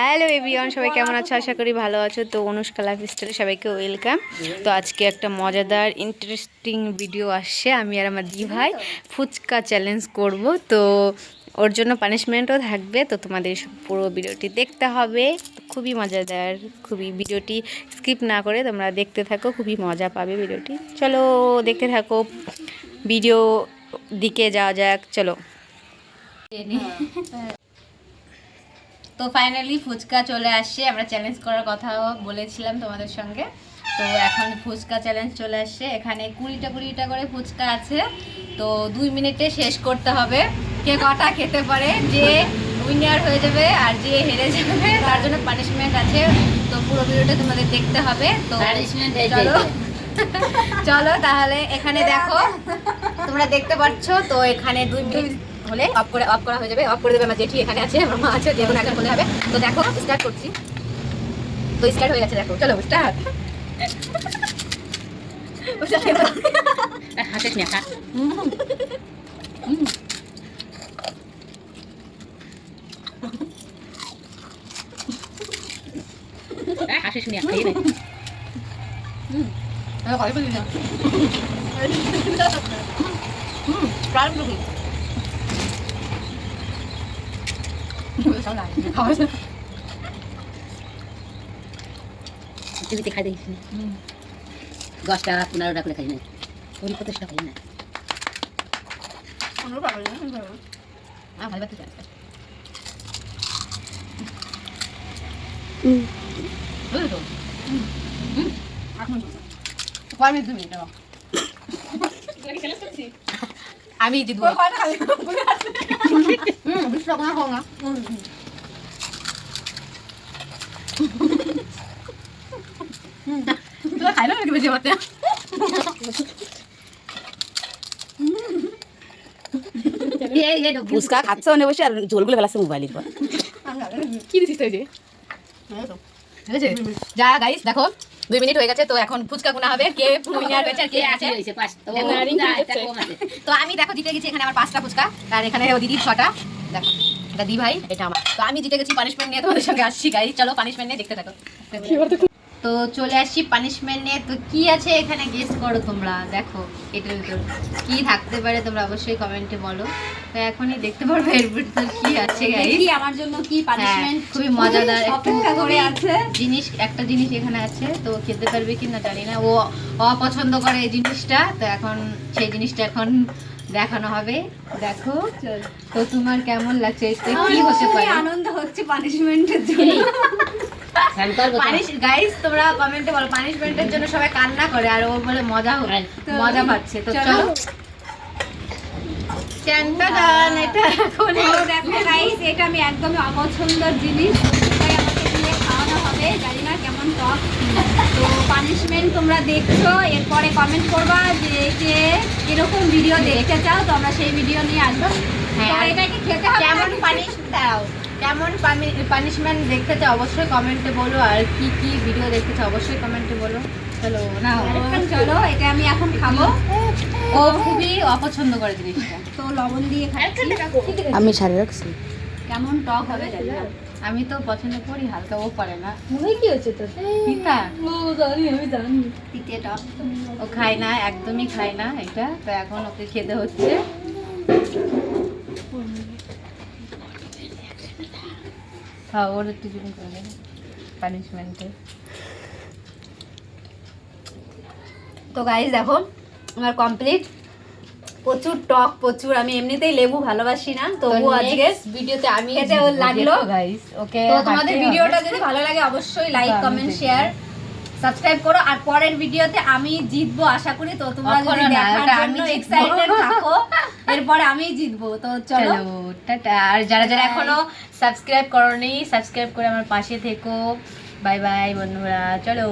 Hello everyone, সবাই কেমন আছো? আশা করি ভালো আছো। তো অনুষ্কা লাইফস্টাইলে সবাইকে ওয়েলকাম। তো আজকে একটা মজাদার ইন্টারেস্টিং ভিডিও আসছে। আমি আর আমার দি ভাই ফুচকা চ্যালেঞ্জ করব। তো ওর জন্য পানিশমেন্টও থাকবে। তো তোমাদের পুরো ভিডিওটি দেখতে হবে। খুবই মজাদার, খুবই ভিডিওটি স্কিপ না করে তোমরা দেখতে থাকো, খুবই মজা পাবে ভিডিওটি। চলো দেখতে থাকো, ভিডিও দিকে যাওয়া যাক, চলো। তো ফাইনালি ফুচকা চলে আসছে। আমরা চ্যালেঞ্জ করার কথা বলেছিলাম তোমাদের সঙ্গে। তো এখন ফুচকা চ্যালেঞ্জ চলে আসছে। এখানে 20টা করে ফুচকা আছে। তো 2 মিনিটে শেষ করতে হবে। কে কটা খেতে পারে, যে উইনার হয়ে যাবে আর যে হেরে যাবে তার জন্য পানিশমেন্ট আছে। তো পুরো ভিডিওটা তোমাদের দেখতে হবে। তো চলো চলো তাহলে এখানে দেখো, তোমরা দেখতে পাচ্ছ। তো এখানে 2 মিনিট হলে অফ করা হয়ে যাবে। অফ করে দেবে আমার জেঠি, এখানে আছে, আমার মা আছে, যে কোনো একজন বলে হবে। তো দেখো স্টার্ট করছি। তো স্টার্ট হয়ে গেছে, দেখো চলো স্টার্ট। হাসিস না, হাসিস না, খাই না। কই বলি না। প্রাণ রুগী টিভিতে খাই দেখিস না। 10টা 15টা করে খাই না, 20-25টা খাই না। ভালো বাচ্চা চাই। আমি জিতবো। খাইলো নাকি বেশি বাচ্চা? ফুচকা খাচ্ছে অনেক বসে, আর ঝোলগুলো ফেলাচ্ছে মোবাইলের পর। কি দিছিস তুই? যে যা গাইস দেখো 2 মিনিট হয়ে গেছে। তো এখন ফুচকা গুনা হবে, কে উইনার হয়েছে আর কে আছে। তো আমি দেখো জিতে গেছি। এখানে আমার 5টা ফুচকা, আর এখানে ও দিদির 6টা। দেখো এটা দি ভাই, এটা আমার। তো আমি জিতে গেছি। পানিশমেন্ট নিয়ে তোমাদের সঙ্গে আসছি গাইস। চলো পানিশমেন্ট নিয়ে দেখতে থাকো। তো চলে আসছি পানিশমেন্ট নিয়ে। তো কি আছে এখানে গেস করো তোমরা। দেখো এটার ভিতর কি থাকতে পারে, তোমরা অবশ্যই কমেন্টে বলো। তো এখনই দেখতে পারবে এর ভিতর কি আছে গাইস। কি আমার জন্য কি পানিশমেন্ট, খুবই মজাদার অপেক্ষা করে আছে জিনিস। একটা জিনিস এখানে আছে, তো খেতে পারবে কিনা জানি না। ও অপছন্দ করে এই জিনিসটা। তো এখন সেই জিনিসটা এখন দেখানো হবে। দেখো তো তোমার কেমন লাগছে, এটা কি হতে পারে? আনন্দ হচ্ছে পানিশমেন্টের জন্য। গাইস তোমরা কমেন্টে বলো পানিশমেন্টের জন্য সবাই কান্না করে, আর ও বলে মজা মজা পাচ্ছে। তো চলো এটা এখন দেখো গাইস, এটা আমি একদমই অপছন্দের জিনিস, তাই আমাকে দিয়ে খাওয়ানো হবে। জানি না কেমন টক। তো পানিশমেন্ট তোমরা দেখছো, এরপরে কমেন্ট করবা যে এরকম ভিডিও দেখতে চাও, তো আমরা সেই ভিডিও নিয়ে আসবো। হ্যাঁ, এটাকে খেতে হবে। কেমন পানিশমেন্ট দেখতে চাও অবশ্যই কমেন্টে বলো, আর কি কি ভিডিও দেখতে চাও অবশ্যই কমেন্টে বলো। চলো না চলো এটা আমি এখন খাবো। ও খুবই অপছন্দ করে জিনিসটা। তো লবণ দিয়ে খাচ্ছি। আমি সারে রাখছি। কেমন টক হবে জানি না। আমি তো পছন্দ করি হালকা, ও করে না। কি হচ্ছে তোর? পিতা আমি জানি তিতে টক। ও খায় না, একদমই খায় না এটা। তো এখন ওকে খেতে হচ্ছে। হ্যাঁ, ওর একটু জুম করে দেবে পানিশমেন্টে। তো গাইস দেখো আমার কমপ্লিট। প্রচুর টক, প্রচুর। আমি এমনিতেই লেবু ভালোবাসি না, তবু আজকে ভিডিওতে আমি খেতে লাগলো গাইস। ওকে তো তোমাদের ভিডিওটা যদি ভালো লাগে অবশ্যই লাইক, কমেন্ট, শেয়ার, সাবস্ক্রাইব করো। আর পরের ভিডিওতে আমি জিতবো আশা করি। তো তোমরা যদি দেখার জন্য এক্সাইটেড থাকো, এরপরে আমি জিতবো। তো চলো টাটা। আর যারা যারা এখনো সাবস্ক্রাইব করোনি, সাবস্ক্রাইব করে আমার পাশে থেকো। বাই বাই বন্ধুরা, চলো।